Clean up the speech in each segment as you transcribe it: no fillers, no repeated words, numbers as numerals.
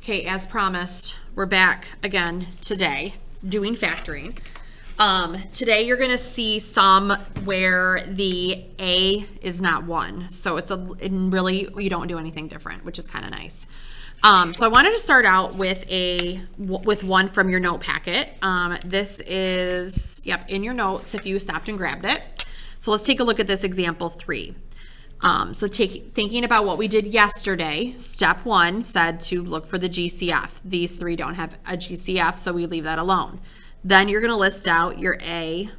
Okay, as promised, we're back again today doing factoring. Today you're going to see some where the A is not 1. So and really you don't do anything different, which is kind of nice. So I wanted to start out with one from your note packet. This is, in your notes if you stopped and grabbed it. So let's take a look at this example 3. Thinking about what we did yesterday, step 1 said to look for the GCF. These 3 don't have a GCF, so we leave that alone. Then you're going to list out your A,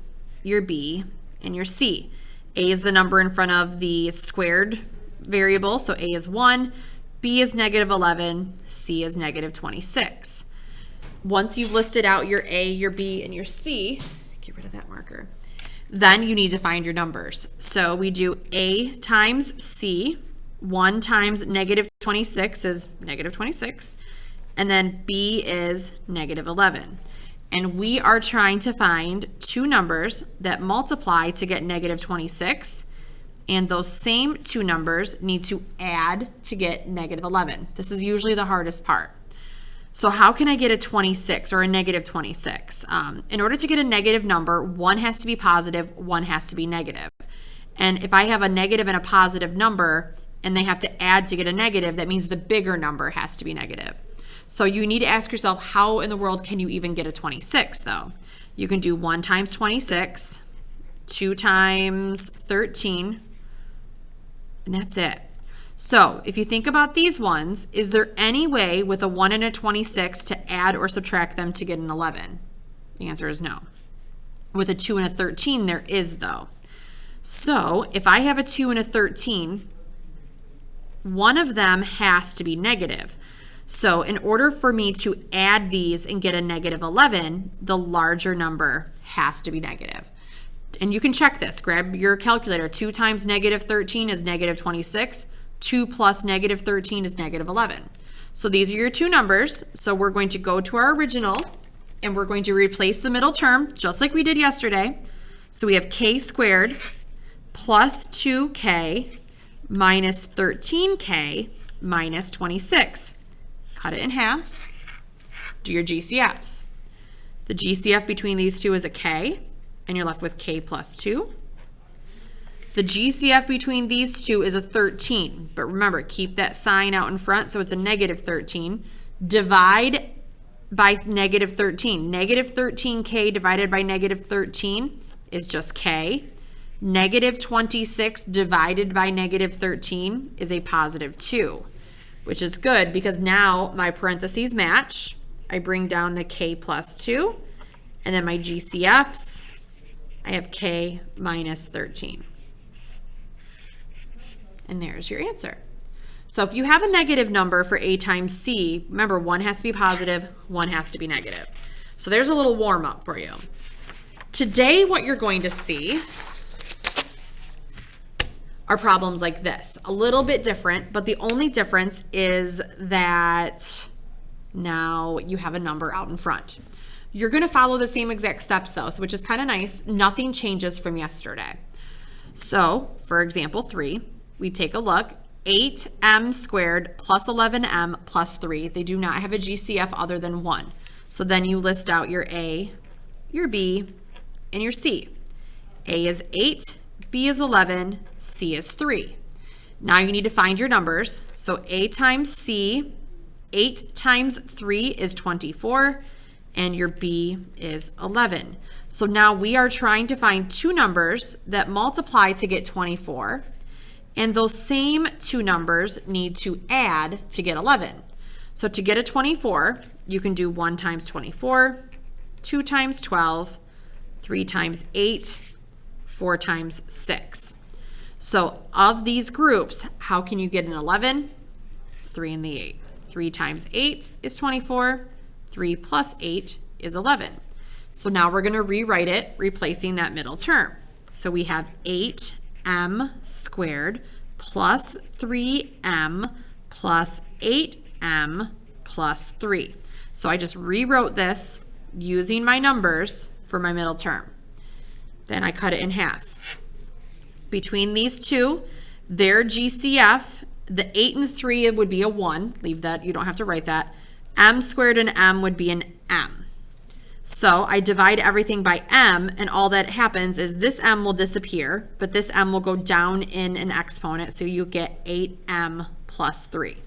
your B, and your C. A is the number in front of the squared variable, so A is 1, B is -11, C is -26. Once you've listed out your A, your B, and your C, get rid of that marker, then you need to find your numbers. So we do A times C, 1 times -26 is -26, and then B is -11. And we are trying to find 2 numbers that multiply to get -26, and those same 2 numbers need to add to get -11. This is usually the hardest part. So how can I get a 26 or a -26? In order to get a negative number, one has to be positive, one has to be negative. And if I have a negative and a positive number and they have to add to get a negative, that means the bigger number has to be negative. So you need to ask yourself, how in the world can you even get a 26 though? You can do 1 times 26, 2 times 13, and that's it. So if you think about these ones, is there any way with a 1 and a 26 to add or subtract them to get an 11? The answer is no. With a 2 and a 13, there is though. So if I have a 2 and a 13, one of them has to be negative. So in order for me to add these and get a -11, the larger number has to be negative. And you can check this. Grab your calculator. 2 times -13 is -26. 2 plus -13 is -11. So these are your 2 numbers. So we're going to go to our original and we're going to replace the middle term just like we did yesterday. So we have k squared plus 2k minus 13k minus 26. Cut it in half. Do your GCFs. The GCF between these 2 is a k, and you're left with k plus 2. The GCF between these 2 is a 13, but remember, keep that sign out in front, so it's a -13. Divide by -13. -13k divided by -13 is just k. -26 divided by -13 is a positive 2, which is good because now my parentheses match. I bring down the k plus 2, and then my GCFs, I have k minus 13. And there's your answer. So if you have a negative number for A times C, remember one has to be positive, one has to be negative. So there's a little warm up for you. Today what you're going to see are problems like this. A little bit different, but the only difference is that now you have a number out in front. You're going to follow the same exact steps though, which is kind of nice. Nothing changes from yesterday. So for example 3, we take a look. 8m squared plus 11m plus 3. They do not have a GCF other than 1. So then you list out your A, your B, and your C. A is 8, B is 11, C is 3. Now you need to find your numbers. So A times C, 8 times 3 is 24, and your B is 11. So now we are trying to find 2 numbers that multiply to get 24, and those same 2 numbers need to add to get 11. So to get a 24, you can do 1 times 24, 2 times 12, 3 times 8, 4 times 6. So of these groups, how can you get an 11? 3 and the 8. 3 times 8 is 24. 3 plus 8 is 11. So now we're going to rewrite it, replacing that middle term. So we have 8m squared plus 3m plus 8m plus 3. So I just rewrote this using my numbers for my middle term. Then I cut it in half. Between these 2, their GCF, the 8 and 3 would be a 1. Leave that, you don't have to write that. M squared and M would be an M. So I divide everything by M, and all that happens is this M will disappear, but this M will go down in an exponent, so you get 8M plus 3.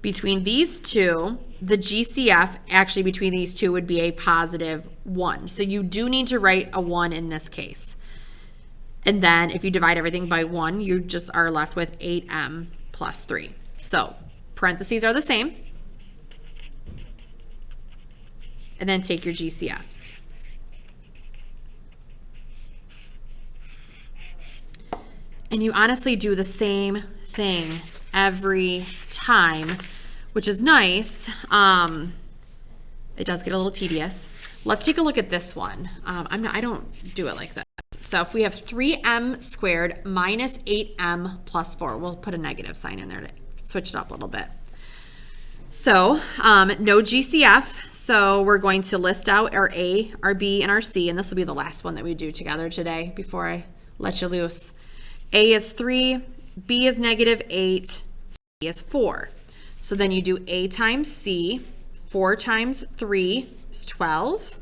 Between these two, the GCF actually between these two would be a positive 1. So you do need to write a 1 in this case. And then if you divide everything by 1, you just are left with 8M plus 3. So parentheses are the same. And then take your GCFs. And you honestly do the same thing every time, which is nice. It does get a little tedious. Let's take a look at this one. I don't do it like this. So if we have 3M squared minus 8M plus 4, we'll put a negative sign in there to switch it up a little bit. So no GCF, so we're going to list out our A, our B, and our C, and this will be the last one that we do together today before I let you loose. A is 3, B is negative 8, C is 4. So then you do A times C, 4 times 3 is 12,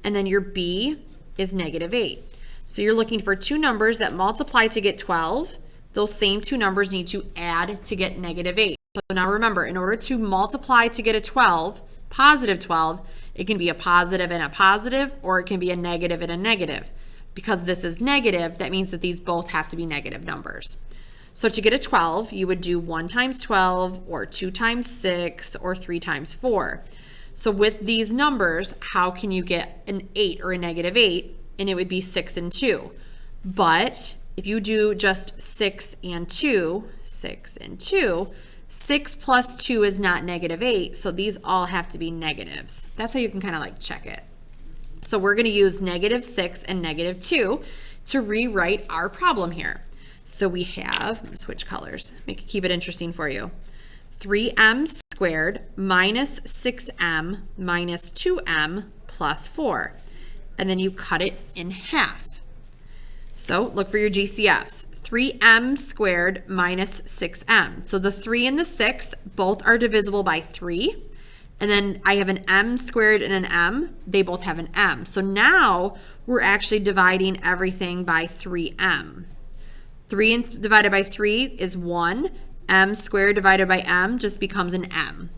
and then your B is negative 8. So you're looking for two numbers that multiply to get 12. Those same two numbers need to add to get negative 8. So now remember, in order to multiply to get a 12, positive 12, it can be a positive and a positive, or it can be a negative and a negative. Because this is negative, that means that these both have to be negative numbers. So to get a 12, you would do 1 times 12, or 2 times 6, or 3 times 4. So with these numbers, how can you get an 8 or a negative 8? And it would be 6 and 2. But if you do just 6 and 2, 6 plus 2 is not negative 8, so these all have to be negatives. That's how you can kind of like check it. So we're going to use negative 6 and negative 2 to rewrite our problem here. So we have, let me switch colors, keep it interesting for you. 3M squared minus 6M minus 2M plus 4. And then you cut it in half. So look for your GCFs. 3M squared minus 6M. So the 3 and the 6 both are divisible by 3. And then I have an M squared and an M. They both have an M. So now we're actually dividing everything by 3M. 3 divided by 3 is 1. M squared divided by M just becomes an M.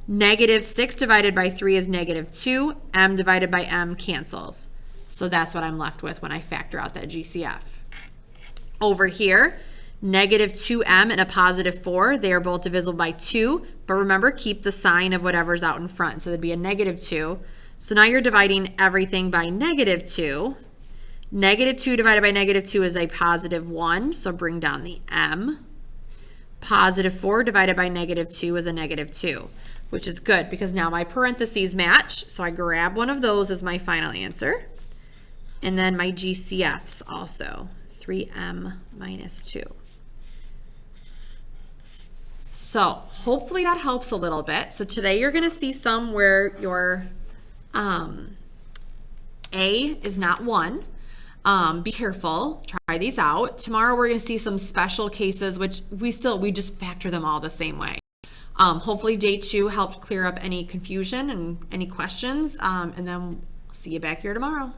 Negative 6 divided by 3 is negative 2. M divided by M cancels. So that's what I'm left with when I factor out that GCF. Over here, negative 2M and a positive 4, they are both divisible by 2. But remember, keep the sign of whatever's out in front. So there'd be a negative 2. So now you're dividing everything by negative 2. Negative 2 divided by negative 2 is a positive 1. So bring down the M. Positive 4 divided by negative 2 is a negative 2. Which is good because now my parentheses match. So I grab one of those as my final answer. And then my GCFs also, 3M minus 2. So hopefully that helps a little bit. So today you're going to see some where your A is not 1. Be careful, try these out. Tomorrow we're going to see some special cases, which we just factor them all the same way. Hopefully day 2 helped clear up any confusion and any questions, and then I'll see you back here tomorrow.